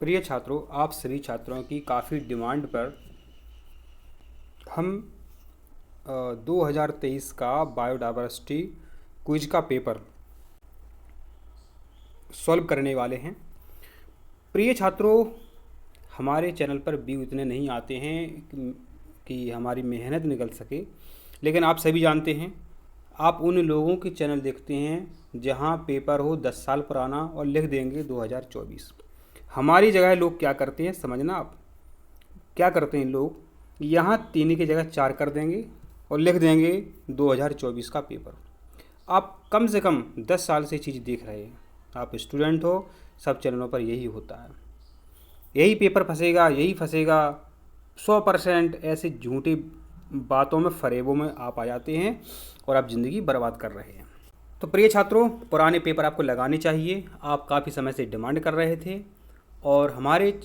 प्रिय छात्रों, आप सभी छात्रों की काफ़ी डिमांड पर हम 2023 का बायोडाइवर्सिटी क्विज का पेपर सॉल्व करने वाले हैं। प्रिय छात्रों, हमारे चैनल पर व्यू इतने नहीं आते हैं कि हमारी मेहनत निकल सके, लेकिन आप सभी जानते हैं, आप उन लोगों के चैनल देखते हैं जहां पेपर हो 10 साल पुराना और लिख देंगे 2024। हमारी जगह लोग क्या करते हैं, समझना आप क्या करते हैं। लोग यहाँ 3 की जगह 4 कर देंगे और लिख देंगे 2024 का पेपर। आप कम से कम 10 साल से चीज़ देख रहे हैं, आप स्टूडेंट हो, सब चैनलों पर यही होता है, यही पेपर फंसेगा, यही फंसेगा। 100% ऐसे झूठी बातों में, फरेबों में आप आ जाते हैं और आप ज़िंदगी बर्बाद कर रहे हैं। तो प्रिय छात्रों, पुराने पेपर आपको लगाने चाहिए। आप काफ़ी समय से डिमांड कर रहे थे और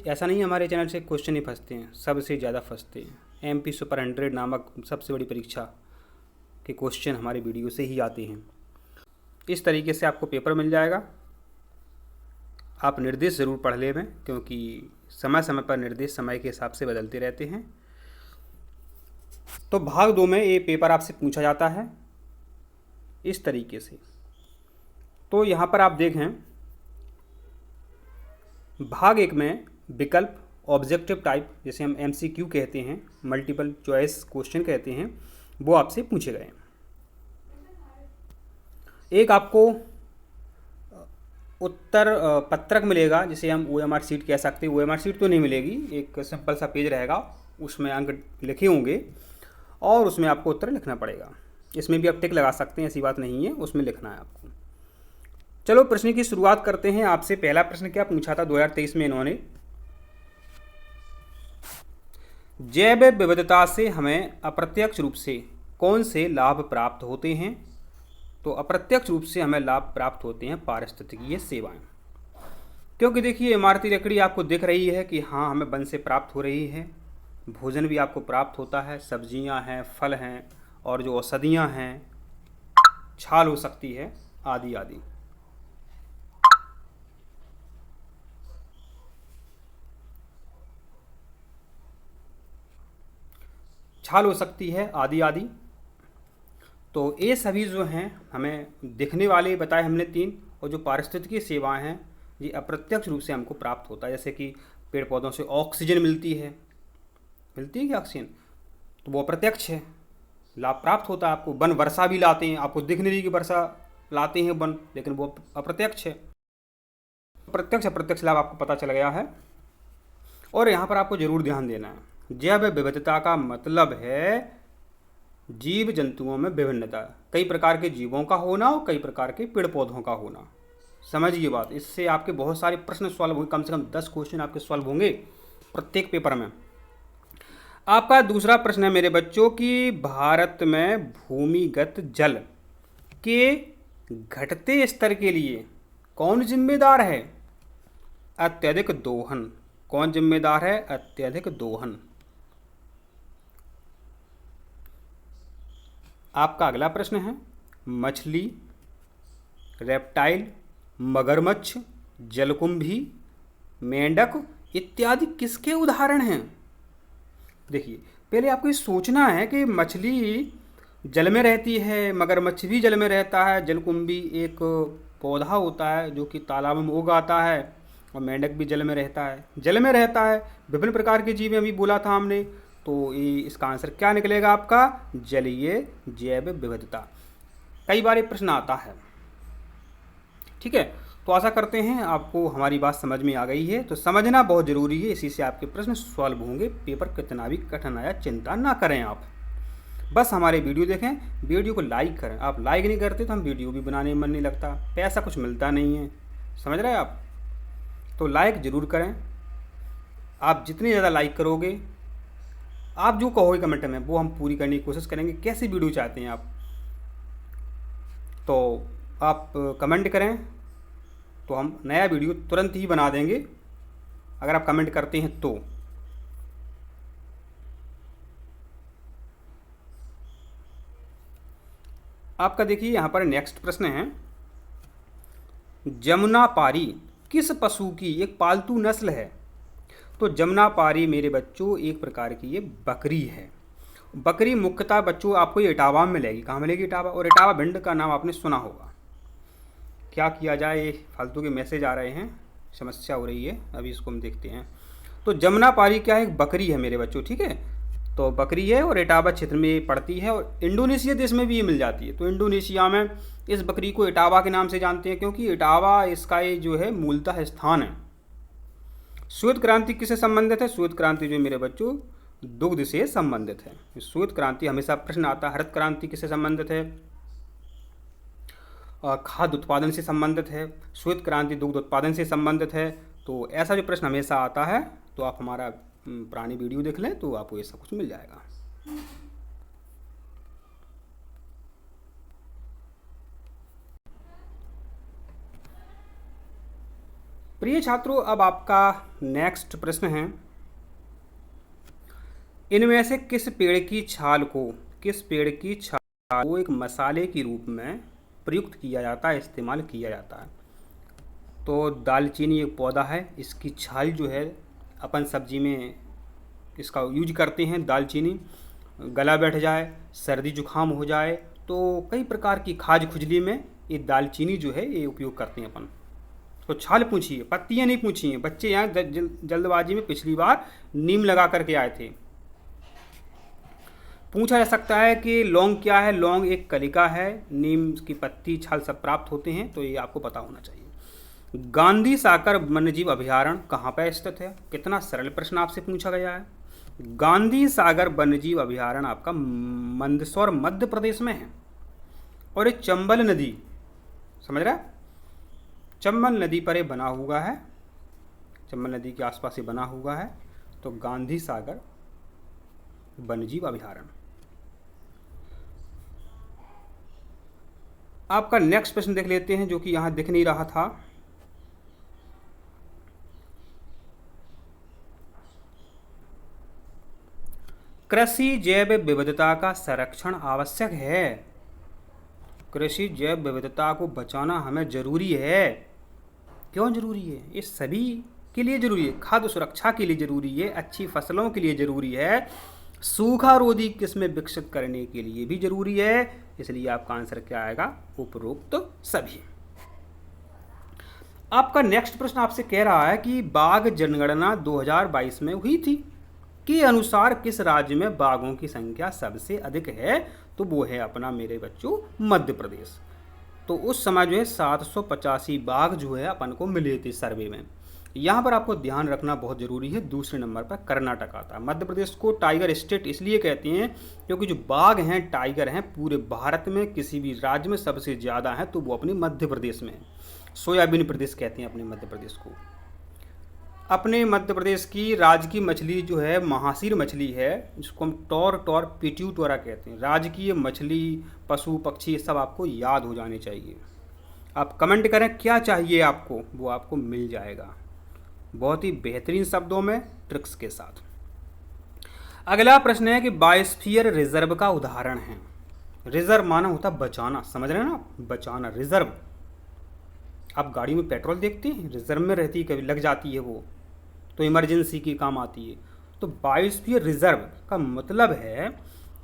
ऐसा नहीं हमारे चैनल से क्वेश्चन ही फंसते हैं, सबसे ज़्यादा फंसते हैं। MP सुपर 100 नामक सबसे बड़ी परीक्षा के क्वेश्चन हमारी वीडियो से ही आते हैं। इस तरीके से आपको पेपर मिल जाएगा। आप निर्देश ज़रूर पढ़ लें, क्योंकि समय समय पर निर्देश समय के हिसाब से बदलते रहते हैं। तो भाग 2 में ये पेपर आपसे पूछा जाता है इस तरीके से। तो यहाँ पर आप देखें, भाग 1 में विकल्प ऑब्जेक्टिव टाइप, जिसे हम MCQ कहते हैं, मल्टीपल चॉइस क्वेश्चन कहते हैं, वो आपसे पूछे गए। एक आपको उत्तर पत्रक मिलेगा, जिसे हम OMR शीट कह सकते हैं। OMR शीट तो नहीं मिलेगी, एक सिंपल सा पेज रहेगा, उसमें अंक लिखे होंगे और उसमें आपको उत्तर लिखना पड़ेगा। इसमें भी आप टिक लगा सकते हैं, ऐसी बात नहीं है, उसमें लिखना है आपको। चलो प्रश्न की शुरुआत करते हैं। आपसे पहला प्रश्न क्या पूछा था 2023 में इन्होंने, जैव विविधता से हमें अप्रत्यक्ष रूप से कौन से लाभ प्राप्त होते हैं। तो अप्रत्यक्ष रूप से हमें लाभ प्राप्त होते हैं पारिस्थितिकीय सेवाएं, क्योंकि देखिए इमारती लकड़ी आपको दिख रही है कि हाँ हमें वन से प्राप्त हो रही है, भोजन भी आपको प्राप्त होता है, सब्जियां हैं, फल हैं और जो औषधियां हैं, छाल हो सकती है, आदि आदि। छाल हो सकती है, आदि आदि। तो ये सभी जो हैं हमें दिखने वाले बताए हमने 3, और जो पारिस्थितिकीय सेवाएं हैं ये अप्रत्यक्ष रूप से हमको प्राप्त होता है। जैसे कि पेड़ पौधों से ऑक्सीजन मिलती है कि ऑक्सीजन, तो वो अप्रत्यक्ष है, लाभ प्राप्त होता है आपको। वन वर्षा भी लाते हैं, आपको दिख नहीं रही कि वर्षा लाते हैं वन, लेकिन वो अप्रत्यक्ष है। प्रत्यक्ष अप्रत्यक्ष लाभ आपको पता चल गया है। और यहाँ पर आपको जरूर ध्यान देना है, जैव विविधता का मतलब है जीव जंतुओं में विभिन्नता, कई प्रकार के जीवों का होना और कई प्रकार के पेड़ पौधों का होना। समझिए बात, इससे आपके बहुत सारे प्रश्न सॉल्व होंगे, कम से कम 10 क्वेश्चन आपके सॉल्व होंगे प्रत्येक पेपर में। आपका दूसरा प्रश्न है मेरे बच्चों कि भारत में भूमिगत जल के घटते स्तर के लिए कौन जिम्मेदार है। अत्यधिक दोहन। कौन जिम्मेदार है? अत्यधिक दोहन। आपका अगला प्रश्न है, मछली, रेप्टाइल, मगरमच्छ, जलकुंभी, मेंढक इत्यादि किसके उदाहरण हैं। देखिए, पहले आपको ये सोचना है कि मछली जल में रहती है, मगरमच्छ भी जल में रहता है, जलकुंभी एक पौधा होता है जो कि तालाब में उग आता है, और मेंढक भी जल में रहता है। जल में रहता है, विभिन्न प्रकार के जीव अभी बोला था हमने। तो ये इसका आंसर क्या निकलेगा आपका? जलीय जैव विविधता। कई बार ये प्रश्न आता है, ठीक है। तो आशा करते हैं आपको हमारी बात समझ में आ गई है। तो समझना बहुत ज़रूरी है, इसी से आपके प्रश्न सॉल्व होंगे। पेपर कितना भी कठिन आया चिंता ना करें आप, बस हमारे वीडियो देखें, वीडियो को लाइक करें। आप लाइक नहीं करते तो हम वीडियो भी बनाने में मन नहीं लगता, पैसा कुछ मिलता नहीं है, समझ रहे हैं आप। तो लाइक ज़रूर करें। आप जितनी ज़्यादा लाइक करोगे, आप जो कहोगे कमेंट में, वो हम पूरी करने की कोशिश करेंगे। कैसी वीडियो चाहते हैं आप, तो आप कमेंट करें तो हम नया वीडियो तुरंत ही बना देंगे, अगर आप कमेंट करते हैं तो। आपका देखिए यहाँ पर नेक्स्ट प्रश्न है, जमुनापारी किस पशु की एक पालतू नस्ल है। तो जमुनापारी मेरे बच्चों एक प्रकार की ये बकरी है। बकरी मुख्यतः बच्चों आपको ये इटावा में मिलेगी। कहाँ मिलेगी? इटावा। और इटावा भिंड का नाम आपने सुना होगा। क्या किया जाए, ये फालतू के मैसेज आ रहे हैं, समस्या हो रही है, अभी इसको हम देखते हैं। तो जमुनापारी क्या है? एक बकरी है मेरे बच्चों, ठीक है। तो बकरी है और इटावा क्षेत्र में पड़ती है और इंडोनेशिया देश में भी ये मिल जाती है। तो इंडोनेशिया में इस बकरी को इटावा के नाम से जानते हैं, क्योंकि इटावा इसका ये जो है मूलतः स्थान है। श्वेत क्रांति किससे संबंधित है? श्वेत क्रांति जो मेरे बच्चों दुग्ध से संबंधित है। श्वेत क्रांति हमेशा प्रश्न आता है। हरित क्रांति किससे संबंधित है? खाद्य उत्पादन से संबंधित है। श्वेत क्रांति दुग्ध उत्पादन से संबंधित है। तो ऐसा जो प्रश्न हमेशा आता है, तो आप हमारा पुरानी वीडियो देख लें तो आपको ये सब कुछ मिल जाएगा। प्रिय छात्रों, अब आपका नेक्स्ट प्रश्न है, इनमें से किस पेड़ की छाल को एक मसाले के रूप में प्रयुक्त किया जाता है, इस्तेमाल किया जाता है? तो दालचीनी एक पौधा है, इसकी छाल जो है अपन सब्जी में इसका यूज करते हैं। दालचीनी गला बैठ जाए, सर्दी जुकाम हो जाए, तो कई प्रकार की खाज खुजली में ये दालचीनी जो है ये उपयोग करते हैं अपन। तो छाल पूछी है, पत्तियाँ नहीं पूछी हैं। बच्चे यहाँ जल्दबाजी में पिछली बार नीम लगा करके आए थे। पूछा जा सकता है कि लौंग क्या है? लौंग एक कलिका है, नीम की पत्ती छाल सब प्राप्त होते हैं, तो ये आपको पता होना चाहिए। गांधी सागर वन्यजीव अभयारण्य कहाँ पर स्थित है? कितना सरल प्रश्न आपसे पूछा गया है। गांधी सागर वन्यजीव अभयारण्य आपका मंदसौर मध्य प्रदेश में है। और ये चंबल नदी, समझ रहा है, चंबल नदी पर ये बना हुआ है, चंबल नदी के आसपास ये बना हुआ है। तो गांधी सागर वन्यजीव अभयारण्य। आपका नेक्स्ट प्रश्न देख लेते हैं, जो कि यहां दिख नहीं रहा था। कृषि जैव विविधता का संरक्षण आवश्यक है। कृषि जैव विविधता को बचाना हमें जरूरी है। क्यों जरूरी है? ये सभी के लिए जरूरी है। खाद्य सुरक्षा के लिए जरूरी है, अच्छी फसलों के लिए जरूरी है, सूखा रोधी किस्में विकसित करने के लिए भी जरूरी है। इसलिए आपका आंसर क्या आएगा? उपरोक्त सभी। आपका नेक्स्ट प्रश्न आपसे कह रहा है कि बाघ जनगणना 2022 में हुई थी के अनुसार किस राज्य में बाघों की संख्या सबसे अधिक है? तो वो है अपना मेरे बच्चों मध्य प्रदेश। तो उस समय जो है 785 बाघ जो है अपन को मिले थे सर्वे में। यहाँ पर आपको ध्यान रखना बहुत ज़रूरी है। दूसरे नंबर पर कर्नाटक आता है। मध्य प्रदेश को टाइगर स्टेट इसलिए कहते हैं क्योंकि जो बाघ हैं, टाइगर हैं, पूरे भारत में किसी भी राज्य में सबसे ज़्यादा हैं, तो वो अपने मध्य प्रदेश में है। सोयाबीन प्रदेश कहते हैं अपने मध्य प्रदेश को। अपने मध्य प्रदेश की राज्य की मछली जो है महासीर मछली है, जिसको हम टॉर पिट्यूटोरा कहते हैं। राजकीय मछली, पशु पक्षी, ये सब आपको याद हो जाने चाहिए। आप कमेंट करें क्या चाहिए आपको, वो आपको मिल जाएगा बहुत ही बेहतरीन शब्दों में, ट्रिक्स के साथ। अगला प्रश्न है कि बायोस्फीयर रिजर्व का उदाहरण है। रिजर्व माना होता बचाना, समझ रहे हैं ना, बचाना। रिजर्व, आप गाड़ी में पेट्रोल देखते हैं, रिजर्व में रहती है, कभी लग जाती है वो, तो इमरजेंसी की काम आती है। तो बायोस्फीयर रिजर्व का मतलब है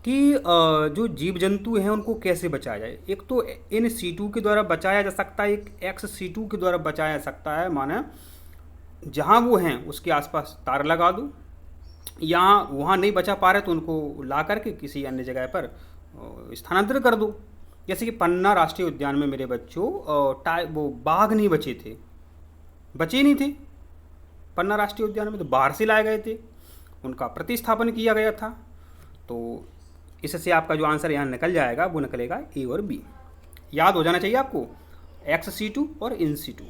कि जो जीव जंतु हैं उनको कैसे बचाया जाए। एक तो इन सीटू के द्वारा बचाया जा सकता है, एक एक्स सीटू के द्वारा बचाया जा सकता है। माना जहाँ वो हैं उसके आसपास तार लगा दो, यहाँ वहाँ नहीं बचा पा रहे तो उनको ला करके किसी अन्य जगह पर स्थानांतरित कर दो। जैसे कि पन्ना राष्ट्रीय उद्यान में मेरे बच्चों वो बाघ नहीं बचे थे, बचे नहीं थे पन्ना राष्ट्रीय उद्यान में, तो बाहर से लाए गए थे, उनका प्रतिस्थापन किया गया था। तो इससे आपका जो आंसर यहाँ निकल जाएगा वो निकलेगा ए और बी। याद हो जाना चाहिए आपको, एक्स सीटू और इन सीटू।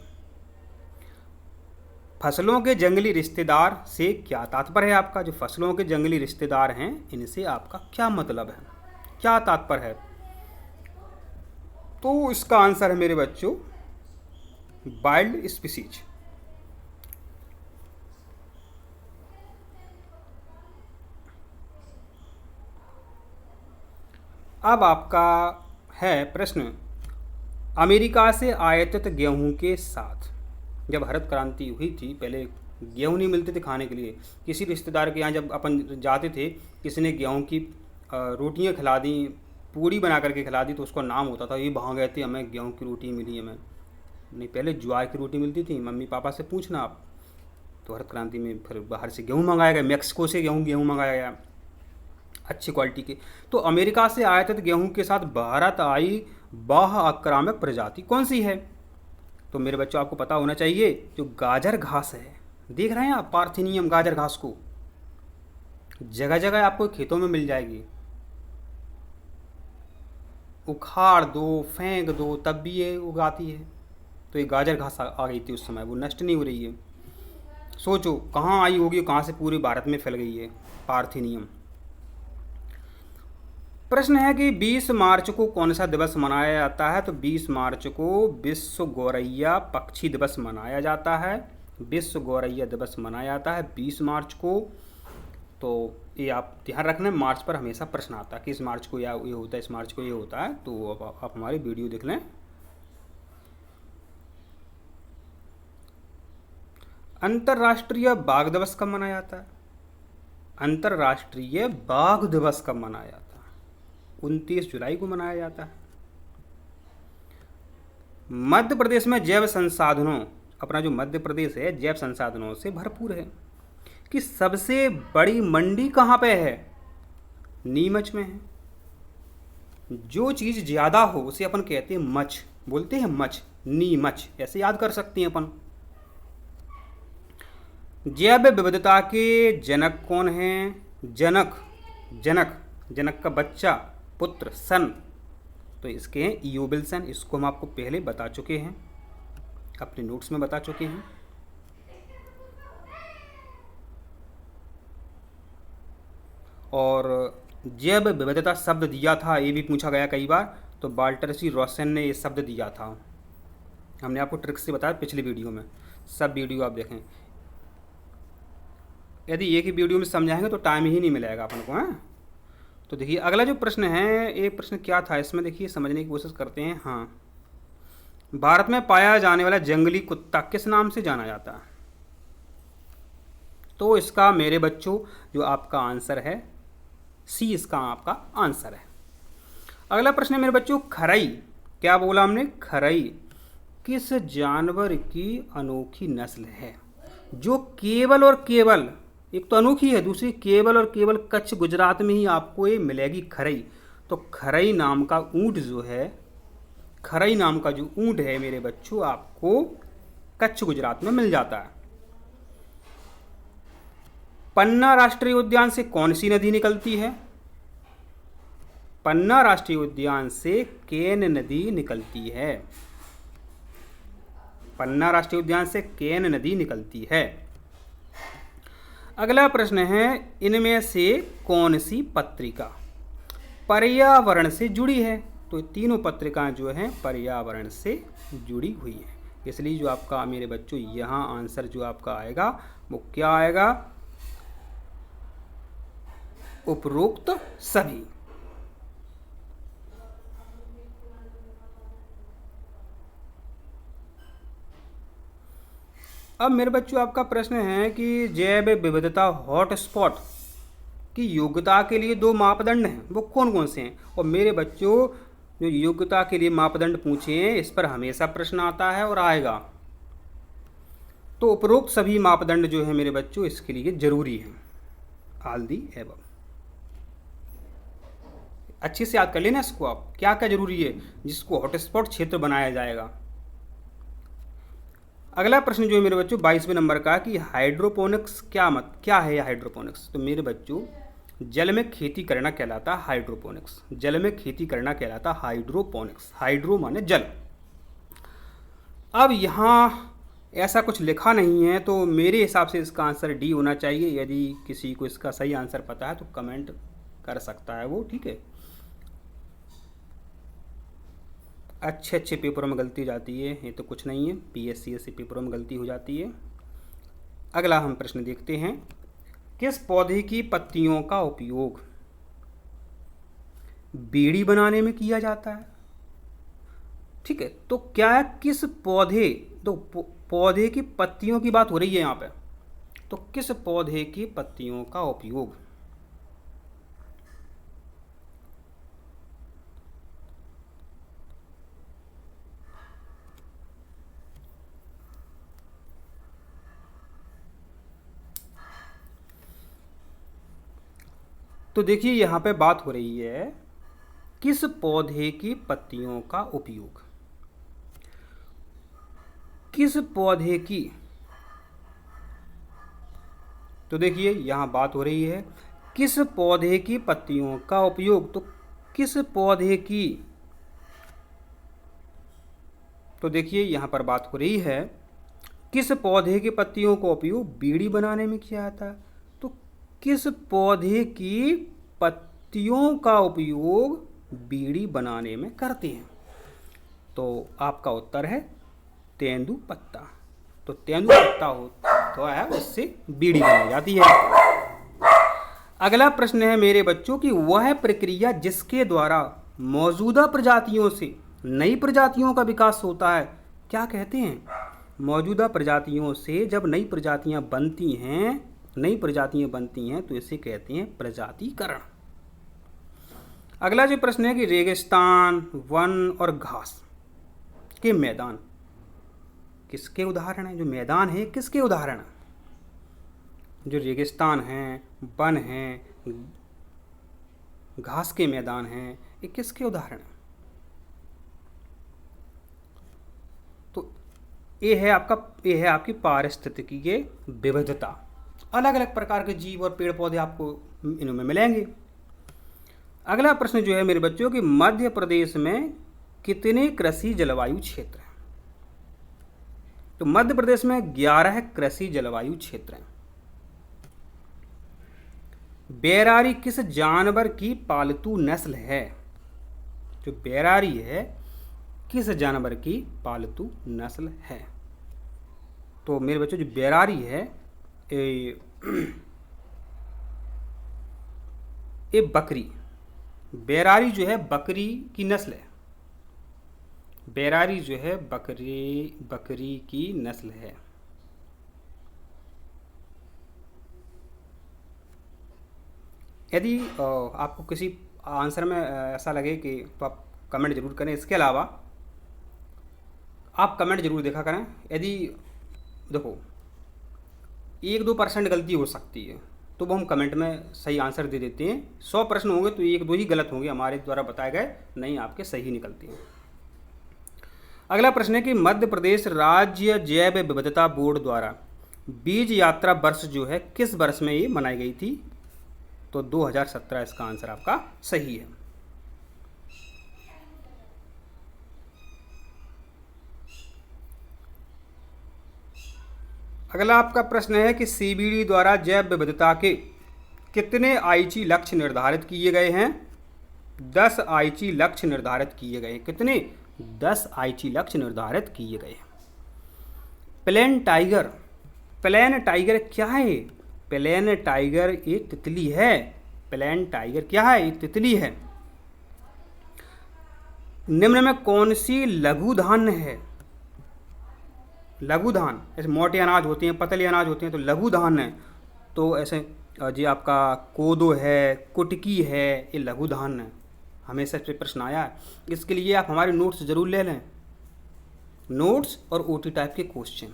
फसलों के जंगली रिश्तेदार से क्या तात्पर्य है आपका? जो फसलों के जंगली रिश्तेदार हैं इनसे आपका क्या मतलब है, क्या तात्पर्य है? तो इसका आंसर है मेरे बच्चों वाइल्ड स्पीसीज। अब आपका है प्रश्न, अमेरिका से आयातित गेहूं के साथ, जब हरित क्रांति हुई थी, पहले गेहूँ नहीं मिलते थे खाने के लिए। किसी रिश्तेदार के यहाँ जब अपन जाते थे, किसी ने गेहूँ की रोटियाँ खिला दी, पूड़ी बना करके खिला दी, तो उसका नाम होता था, ये वहाँ गए थे, हमें गेहूँ की रोटी मिली हमें। नहीं, पहले ज्वार की रोटी मिलती थी, मम्मी पापा से पूछना आप। तो हरित क्रांति में फिर बाहर से गेहूँ मंगाया गया, मैक्सिको से गेहूँ मंगाया गया अच्छी क्वालिटी के। तो अमेरिका से आए थे तो गेहूँ के साथ भारत आई बाह आक्रामक प्रजाति कौन सी है? तो मेरे बच्चों आपको पता होना चाहिए, जो गाजर घास है, देख रहे हैं आप पार्थिनियम गाजर घास को, जगह जगह आपको खेतों में मिल जाएगी। उखाड़ दो, फेंक दो, तब भी ये उगाती है। तो ये गाजर घास आ गई थी उस समय, वो नष्ट नहीं हो रही है। सोचो कहाँ आई होगी, कहाँ से पूरे भारत में फैल गई है पार्थिनियम। प्रश्न है कि 20 मार्च को कौन सा दिवस मनाया जाता है? तो 20 मार्च को विश्व गौरैया पक्षी दिवस मनाया जाता है। विश्व गौरैया दिवस मनाया जाता है 20 मार्च को। तो ये आप ध्यान रखना, मार्च पर हमेशा प्रश्न आता है कि इस मार्च को या ये होता है, इस मार्च को ये होता है। तो अब आप हमारी वीडियो देख लें। अंतर्राष्ट्रीय बाघ दिवस कब मनाया जाता है? अंतर्राष्ट्रीय बाघ दिवस कब मनाया जाता है? 29 जुलाई को मनाया जाता है। मध्य प्रदेश में जैव संसाधनों, अपना जो मध्य प्रदेश है जैव संसाधनों से भरपूर है, कि सबसे बड़ी मंडी कहाँ पे है? नीमच में है। जो चीज़ ज़्यादा हो उसे अपन कहते हैं मच, बोलते हैं मच, नीमच, ऐसे याद कर सकते हैं अपन। जैव विविधता के जनक कौन हैं? जनक, जनक, जनक का बच्चा, पुत्र, सन। तो इसके हैं ईओ विल्सन। इसको हम आपको पहले बता चुके हैं, अपने नोट्स में बता चुके हैं। और जैव विविधता शब्द दिया था, ये भी पूछा गया कई बार, तो वाल्टर सी रॉसन ने ये शब्द दिया था। हमने आपको ट्रिक से बताया पिछली वीडियो में, सब वीडियो आप देखें। यदि एक ही वीडियो में समझाएंगे तो टाइम ही नहीं मिलेगा अपन को, हैं। तो देखिए अगला जो प्रश्न है, एक प्रश्न क्या था इसमें, देखिए समझने की कोशिश करते हैं। हाँ, भारत में पाया जाने वाला जंगली कुत्ता किस नाम से जाना जाता है? तो इसका मेरे बच्चों जो आपका आंसर है सी, इसका आपका आंसर है। अगला प्रश्न है मेरे बच्चों, खरई, क्या बोला हमने? खरई किस जानवर की अनोखी नस्ल है जो केवल और केवल, एक तो अनोखी है, दूसरी केवल और केवल कच्छ गुजरात में ही आपको ये मिलेगी खरई। तो खरई नाम का ऊंट जो है, खरई नाम का जो ऊंट है मेरे बच्चों, आपको कच्छ गुजरात में मिल जाता है। पन्ना राष्ट्रीय उद्यान से कौन सी नदी निकलती है? पन्ना राष्ट्रीय उद्यान से केन नदी निकलती है। पन्ना राष्ट्रीय उद्यान से केन नदी निकलती है। अगला प्रश्न है, इनमें से कौन सी पत्रिका पर्यावरण से जुड़ी है? तो तीनों पत्रिकाएं जो हैं पर्यावरण से जुड़ी हुई हैं, इसलिए जो आपका मेरे बच्चों यहाँ आंसर जो आपका आएगा वो क्या आएगा? उपरोक्त सभी। अब मेरे बच्चों आपका प्रश्न है कि जैव विविधता हॉटस्पॉट की योग्यता के लिए 2 मापदंड हैं, वो कौन कौन से हैं? और मेरे बच्चों जो योग्यता के लिए मापदंड पूछे हैं, इस पर हमेशा प्रश्न आता है और आएगा। तो उपरोक्त सभी मापदंड जो है मेरे बच्चों इसके लिए जरूरी है, ऑल दी एबव। अच्छे से याद कर लेना इसको आप, क्या क्या जरूरी है जिसको हॉटस्पॉट क्षेत्र बनाया जाएगा। अगला प्रश्न जो है मेरे बच्चों 22वें नंबर का, कि हाइड्रोपोनिक्स क्या है हाइड्रोपोनिक्स? तो मेरे बच्चों जल में खेती करना कहलाता है हाइड्रोपोनिक्स। जल में खेती करना कहलाता है हाइड्रोपोनिक्स। हाइड्रो माने जल। अब यहाँ ऐसा कुछ लिखा नहीं है, तो मेरे हिसाब से इसका आंसर डी होना चाहिए। यदि किसी को इसका सही आंसर पता है तो कमेंट कर सकता है वो, ठीक है। अच्छे अच्छे पेपरों में गलती हो जाती है, ये तो कुछ नहीं है, PSC पेपरों में गलती हो जाती है। अगला हम प्रश्न देखते हैं, किस पौधे की पत्तियों का उपयोग बीड़ी बनाने में किया जाता है? ठीक है, तो क्या है, किस पौधे, तो पौधे की पत्तियों की बात हो रही है यहाँ पे, तो किस पौधे की पत्तियों का उपयोग? तो देखिए यहाँ पे बात हो रही है किस पौधे की पत्तियों का उपयोग। किस पौधे की, तो देखिए यहाँ बात हो रही है किस पौधे की पत्तियों का उपयोग। तो किस पौधे की, तो देखिए यहाँ पर बात हो रही है किस पौधे की पत्तियों का उपयोग बीड़ी बनाने में किया जाता है। तो किस पौधे की पत्तियों का उपयोग बीड़ी बनाने में करते हैं? तो आपका उत्तर है तेंदू पत्ता। तो तेंदू पत्ता हो तो है उससे बीड़ी बनाई जाती है। अगला प्रश्न है मेरे बच्चों की वह प्रक्रिया जिसके द्वारा मौजूदा प्रजातियों से नई प्रजातियों का विकास होता है क्या कहते हैं? मौजूदा प्रजातियों से जब नई प्रजातियां बनती हैं तो इसे कहते हैं प्रजातिकरण। अगला जो प्रश्न है कि रेगिस्तान, वन और घास के मैदान किसके उदाहरण हैं? जो मैदान है किसके उदाहरण हैं? जो रेगिस्तान हैं, वन हैं, घास के मैदान हैं, ये किसके उदाहरण हैं? तो ये है आपकी पारिस्थितिकी की विविधता। अलग अलग प्रकार के जीव और पेड़ पौधे आपको इनमें मिलेंगे। अगला प्रश्न जो है मेरे बच्चों कि मध्य प्रदेश में कितने कृषि जलवायु क्षेत्र हैं? तो मध्य प्रदेश में 11 कृषि जलवायु क्षेत्र हैं। बैरारी किस जानवर की पालतू नस्ल है? जो बैरारी है किस जानवर की पालतू नस्ल है? तो मेरे बच्चों जो बैरारी है ये बकरी, बैरारी जो है बकरी की नस्ल है। बैरारी जो है बकरी की नस्ल है। यदि आपको किसी आंसर में ऐसा लगे कि तो आप कमेंट जरूर करें। इसके अलावा आप कमेंट जरूर देखा करें। यदि देखो 1-2% गलती हो सकती है तो वो हम कमेंट में सही आंसर दे देते हैं। 100 प्रश्न होंगे तो 1-2 ही गलत होंगे, हमारे द्वारा बताए गए नहीं आपके सही निकलते हैं। अगला प्रश्न है कि मध्य प्रदेश राज्य जैव विविधता बोर्ड द्वारा बीज यात्रा वर्ष जो है किस वर्ष में ये मनाई गई थी? तो 2017 इसका आंसर आपका सही है। अगला आपका प्रश्न है कि सीबीडी द्वारा जैव विविधता के कितने आईची लक्ष्य निर्धारित किए गए हैं? 10 आईची लक्ष्य निर्धारित किए गए हैं। कितने? 10 आईची लक्ष्य निर्धारित किए गए हैं। प्लेन टाइगर क्या है? प्लेन टाइगर एक तितली है। प्लेन टाइगर क्या है? एक तितली है। निम्न में कौन सी लघु धान्य है? लघु धान ऐसे मोटे अनाज होते हैं, पतले अनाज होते हैं, तो लघु धान है। तो ऐसे जी आपका कोदो है, कुटकी है, ये लघु धान है। हमेशा इस पर प्रश्न आया है। इसके लिए आप हमारे नोट्स जरूर ले लें, नोट्स और ओटी टाइप के क्वेश्चन।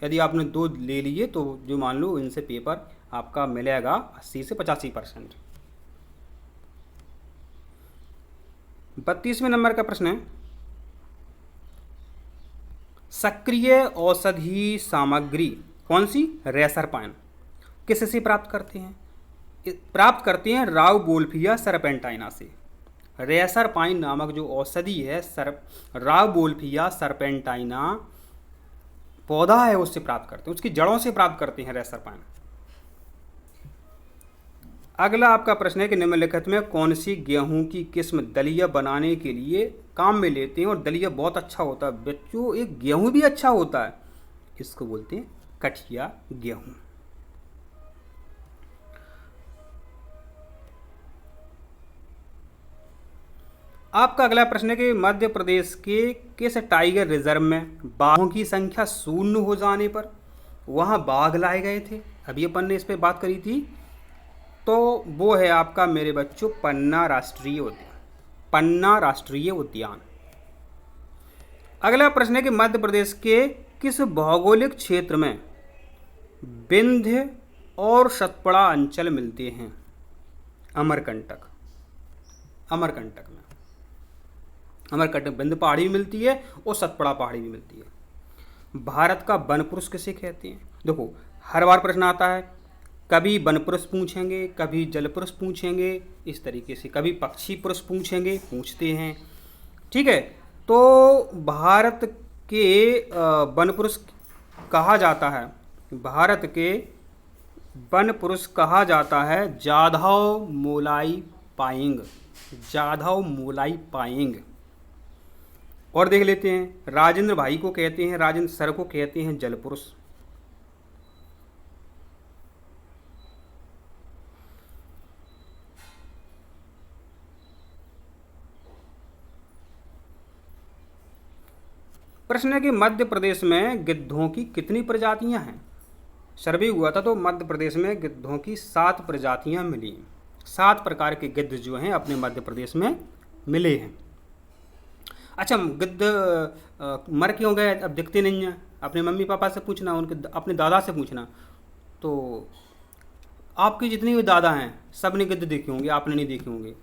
यदि आपने 2 ले लिए तो जो मान लो इनसे पेपर आपका मिलेगा 80 से 85%। 32वें नंबर का प्रश्न है सक्रिय औषधि सामग्री कौन सी? रेसरपाइन किससे प्राप्त करते हैं? प्राप्त करते हैं राउवोल्फिया सरपेंटाइना से। रेसरपाइन नामक जो औषधि है राउवोल्फिया सरपेंटाइना पौधा है उससे प्राप्त करते हैं, उसकी जड़ों से प्राप्त करते हैं रेसरपाइन। अगला आपका प्रश्न है कि निम्नलिखित में कौन सी गेहूं की किस्म दलिया बनाने के लिए काम में लेते हैं और दलिया बहुत अच्छा होता है? बच्चों एक गेहूं भी अच्छा होता है, इसको बोलते हैं कठिया गेहूं। आपका अगला प्रश्न है कि मध्य प्रदेश के किस टाइगर रिजर्व में बाघों की संख्या 0 हो जाने पर वहां बाघ लाए गए थे? अभी अपन ने इस पे बात करी थी। तो वो है आपका मेरे बच्चों पन्ना राष्ट्रीय उद्यान। पन्ना राष्ट्रीय उद्यान। अगला प्रश्न है कि मध्य प्रदेश के किस भौगोलिक क्षेत्र में विंध्य और सतपुड़ा अंचल मिलते हैं? अमरकंटक। अमरकंटक में अमरकंटक विंध्य पहाड़ी भी मिलती है और सतपुड़ा पहाड़ी भी मिलती है। भारत का वन पुरुष किसे कहते हैं? देखो हर बार प्रश्न आता है, कभी वन पुरुष पूछेंगे, कभी जल पुरुष पूछेंगे, इस तरीके से कभी पक्षी पुरुष पूछते हैं। ठीक है, तो भारत के वन पुरुष कहा जाता है, भारत के वन पुरुष कहा जाता है जाधव मोलाई पायेंग। जाधव मोलाई पायेंग। और देख लेते हैं, राजेंद्र भाई को कहते हैं, राजेंद्र सर को कहते हैं जल पुरुष। प्रश्न है कि मध्य प्रदेश में गिद्धों की कितनी प्रजातियां हैं? सर्वे हुआ था तो मध्य प्रदेश में गिद्धों की 7 प्रजातियां मिली। 7 प्रकार के गिद्ध जो हैं अपने मध्य प्रदेश में मिले हैं। अच्छा, गिद्ध मर क्यों गए? अब दिखते नहीं हैं। अपने मम्मी पापा से पूछना, उनके अपने दादा से पूछना। तो आपके जितने भी दादा हैं सब ने गिद्ध देखे होंगे, आपने नहीं देखे होंगे।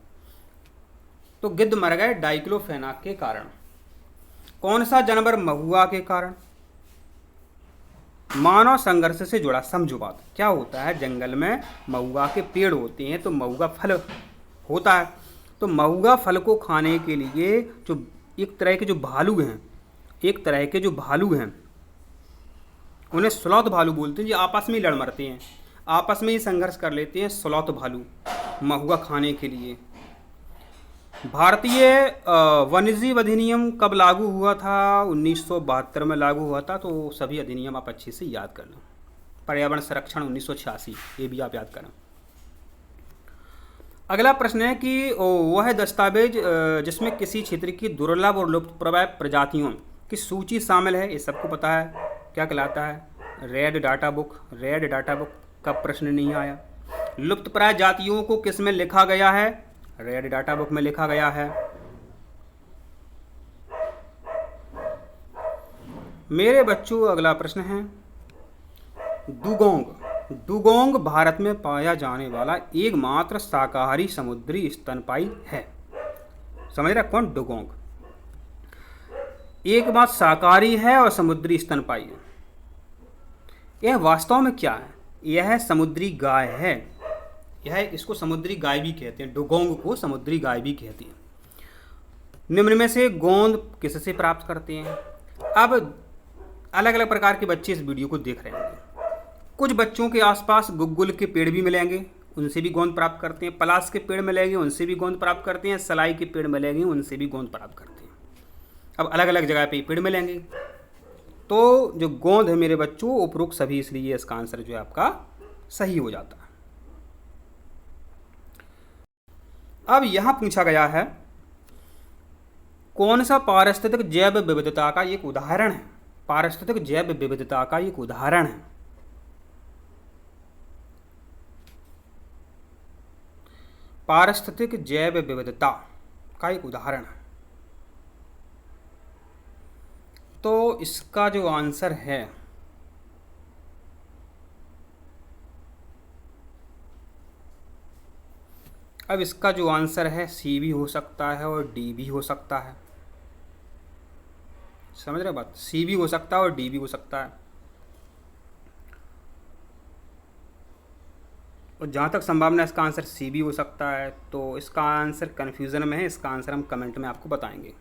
तो गिद्ध मर गए डाइक्लोफेनाक के कारण। कौन सा जानवर? महुआ के कारण। मानव संघर्ष से जुड़ा, समझो बात। क्या होता है, जंगल में महुआ के पेड़ होते हैं तो महुआ फल होता है। तो महुआ फल को खाने के लिए जो एक तरह के जो भालू हैं उन्हें स्लॉथ भालू बोलते हैं। जो आपस में ही लड़ मरते हैं, आपस में ही संघर्ष कर लेते हैं स्लॉथ भालू महुआ खाने के लिए। भारतीय वन्यजीव अधिनियम कब लागू हुआ था? 1972 में लागू हुआ था। तो सभी अधिनियम आप अच्छे से याद कर लो। पर्यावरण संरक्षण 1986, ये भी आप याद करें। अगला प्रश्न है कि वह दस्तावेज जिसमें किसी क्षेत्र की दुर्लभ और लुप्तप्राय प्रजातियों की सूची शामिल है, ये सबको पता है, क्या कहलाता है? Red data book. Red data book का प्रश्न नहीं आया। लुप्तप्राय जातियों को किस में लिखा गया है? रेड डाटा बुक में लिखा गया है। मेरे बच्चों अगला प्रश्न है डुगोंग। डुगोंग भारत में पाया जाने वाला एकमात्र शाकाहारी समुद्री स्तनपायी है। समझ रहे कौन? डुगोंग एकमात्र शाकाहारी है और समुद्री स्तनपायी है। यह वास्तव में क्या है? यह समुद्री गाय है। इसको समुद्री गाय भी कहते हैं। डुगोंग को समुद्री गाय भी कहते हैं। निम्न में से गोंद किससे प्राप्त करते हैं? अब अलग अलग प्रकार के बच्चे इस वीडियो को देख रहे होंगे। कुछ बच्चों के आसपास गुग्गुल के पेड़ भी मिलेंगे, उनसे भी गोंद प्राप्त करते हैं। पलाश के पेड़ मिलेंगे, उनसे भी गोंद प्राप्त करते हैं। सलाई के पेड़ मिलेंगे, उनसे भी गोंद प्राप्त करते हैं। अब अलग अलग जगह पे पेड़ मिलेंगे। तो जो गोंद है मेरे बच्चों उपरोक्त सभी, इसलिए इसका आंसर जो है आपका सही हो जाता है। अब यहां पूछा गया है कौन सा पारिस्थितिक जैव विविधता का एक उदाहरण है? पारिस्थितिक जैव विविधता का एक उदाहरण है। पारिस्थितिक जैव विविधता का एक उदाहरण है। तो इसका जो आंसर है अब इसका जो आंसर है सी भी हो सकता है और डी भी हो सकता है। समझ रहे बात? सी भी हो सकता है और डी भी हो सकता है। और जहाँ तक संभावना इसका आंसर सी भी हो सकता है, तो इसका आंसर कन्फ्यूज़न में है। इसका आंसर हम कमेंट में आपको बताएंगे।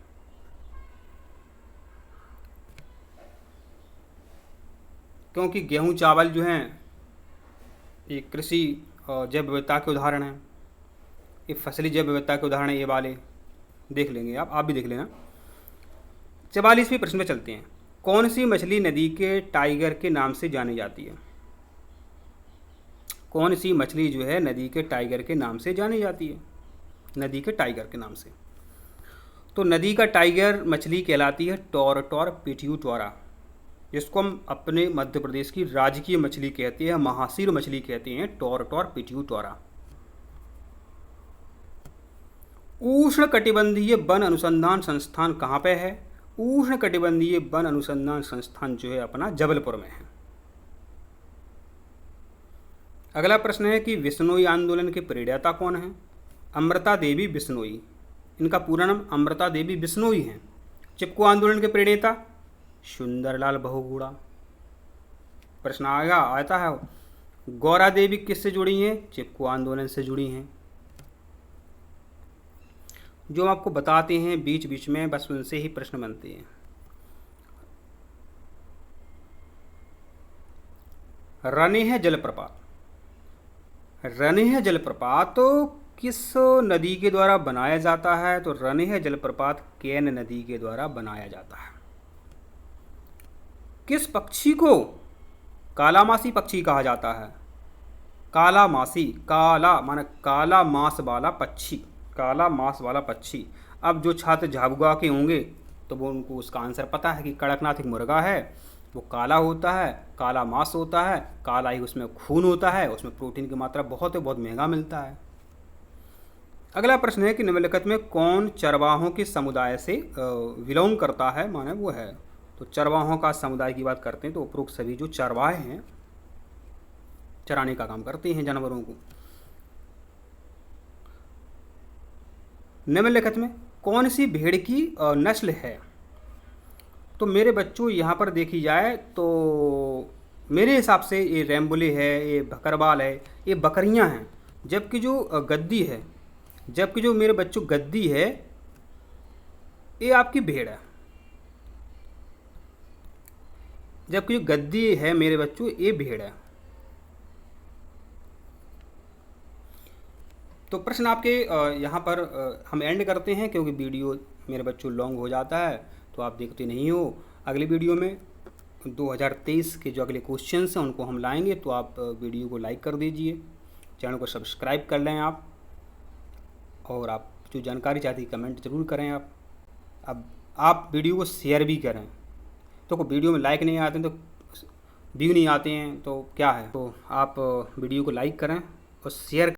क्योंकि गेहूं चावल जो हैं ये कृषि जैव विविधता के उदाहरण हैं, ये फसली जैव विविधता के उदाहरण है। ये वाले देख लेंगे आप भी देख लेना। 44वें प्रश्न पे चलते हैं। कौन सी मछली नदी के टाइगर के नाम से जानी जाती है? कौन सी मछली जो है नदी के टाइगर के नाम से जानी जाती है? नदी के टाइगर के नाम से। तो नदी का टाइगर मछली कहलाती है टोरटोर पिट्यूटोरा। जिसको हम अपने मध्य प्रदेश की राजकीय मछली कहते हैं, महासीर मछली कहते हैं, टॉरटॉर पिट्यूटोरा। उष्ण कटिबंधीय वन अनुसंधान संस्थान कहाँ पे है? उष्ण कटिबंधीय वन अनुसंधान संस्थान जो है अपना जबलपुर में है। अगला प्रश्न है कि विश्नोई आंदोलन के प्रणेता कौन है? अमृता देवी बिश्नोई। इनका पूरा नाम अमृता देवी बिश्नोई है। चिपको आंदोलन के प्रणेता सुंदरलाल बहुगुणा। प्रश्न आता है गौरा देवी किससे जुड़ी हैं? चिपको आंदोलन से जुड़ी हैं। जो हम आपको बताते हैं बीच बीच में, बस उनसे ही प्रश्न बनते हैं। रनेह जलप्रपात, रनेह जलप्रपात तो किस नदी के द्वारा बनाया जाता है? तो रनेह जलप्रपात केन नदी के द्वारा बनाया जाता है। किस पक्षी को कालामासी पक्षी कहा जाता है? कालामासी, काला माने काला मांस वाला पक्षी, काला मांस वाला पक्षी। अब जो छात्र झाबुआ के होंगे तो वो उनको उसका आंसर पता है कि कड़कनाथ एक मुर्गा है, वो काला होता है, काला मांस होता है, काला ही उसमें खून होता है, उसमें प्रोटीन की मात्रा बहुत महंगा मिलता है। अगला प्रश्न है कि निम्नलिखित में कौन चरवाहों के समुदाय से बिलोंग करता है, माने वो है। तो चरवाहों का समुदाय की बात करते हैं तो उपरोक्त सभी जो चरवाहे हैं, चराने का काम करते हैं जानवरों को। निम्नलिखित में कौन सी भेड़ की नस्ल है? तो मेरे बच्चों यहाँ पर देखी जाए तो मेरे हिसाब से ये रैम्बुले है, ये बकरवाल है, ये बकरियाँ हैं। जबकि जो गद्दी है, जबकि जो मेरे बच्चों गद्दी है ये आपकी भेड़ है। जबकि जो गद्दी है मेरे बच्चों ये भेड़ है। तो प्रश्न आपके यहाँ पर हम एंड करते हैं क्योंकि वीडियो मेरे बच्चों लॉन्ग हो जाता है तो आप देखते नहीं हो। अगली वीडियो में 2023 के जो अगले क्वेश्चंस हैं उनको हम लाएंगे, तो आप वीडियो को लाइक कर दीजिए, चैनल को सब्सक्राइब कर लें आप, और आप जो जानकारी चाहती है कमेंट ज़रूर करें आप। अब आप वीडियो को शेयर भी करें। तो वीडियो में लाइक नहीं आते हैं तो व्यू नहीं आते हैं तो क्या है, तो आप वीडियो को लाइक करें और शेयर